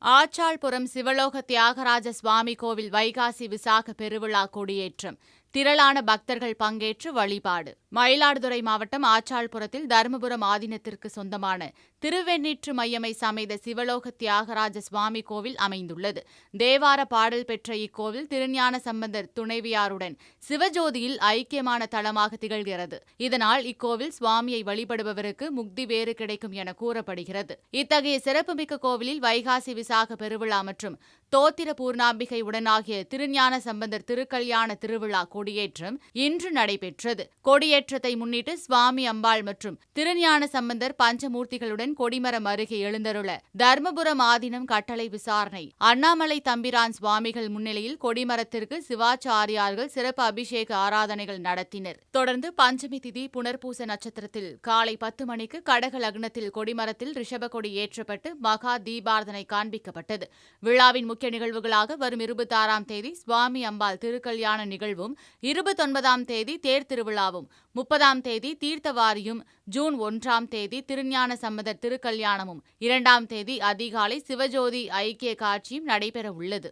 ஆச்சாள்புரம் சிவலோக தியாகராஜ சுவாமி கோவில் வைகாசி விசாக பெருவிழா கொடியேற்றம். திரளான பக்தர்கள் பங்கேற்று வழிபாடு. மயிலாடுதுறை மாவட்டம் ஆச்சாள்புரத்தில் தருமபுரம் ஆதீனத்திற்கு சொந்தமான திருவெண்ணீற்று மையமை சமேத சிவலோக தியாகராஜ சுவாமி கோவில் அமைந்துள்ளது. தேவார பாடல் பெற்ற இக்கோவில் திருஞான சம்பந்தர் துணைவியாருடன் சிவஜோதியில் ஐக்கியமான தலமாக திகழ்கிறது. இதனால் இக்கோவில் சுவாமியை வழிபடுபவருக்கு முக்தி வேறு கிடைக்கும் என கூறப்படுகிறது. இத்தகைய சிறப்புமிக்க கோவிலில் வைகாசி விசாக பெருவிழா மற்றும் தோத்திர பூர்ணாம்பிகை உடனாகிய திருஞான சம்பந்தர் திருக்கல்யாண திருவிழா கொடியேற்றம் இன்று நடைபெற்றது. கொடியேற்றத்தை முன்னிட்டு சுவாமி அம்பாள் மற்றும் திருஞான சம்பந்தர் பஞ்சமூர்த்திகளுடன் கொடிமரம் அருகே எழுந்தருள தர்மபுரம் ஆதீனம் கட்டளை விசாரணை. அண்ணாமலை தம்பிரான் சுவாமிகள் முன்னிலையில் கொடிமரத்திற்கு சிவாச்சாரியார்கள் சிறப்பு அபிஷேக ஆராதனைகள் நடத்தினர். தொடர்ந்து பஞ்சமி திதி புனர்பூச நட்சத்திரத்தில் காலை 10 மணிக்கு கடக லக்னத்தில் கொடிமரத்தில் ரிஷப கொடி ஏற்றப்பட்டு மகா தீபார்த்தனை காண்பிக்கப்பட்டது. விழாவின் முக்கிய நிகழ்வுகளாக வரும் 26ஆம் தேதி சுவாமி அம்பாள் திருக்கல்யாண நிகழ்வும், 29ஆம் தேதி தேர் திருவிழாவும், 30ஆம் தேதி தீர்த்தவாரியும், ஜூன் 1ஆம் தேதி திருஞான சம்பந்தர் திருக்கல்யாணமும், 2ஆம் தேதி அதிகாலை சிவஜோதி ஐக்கிய காட்சியும் நடைபெற உள்ளது.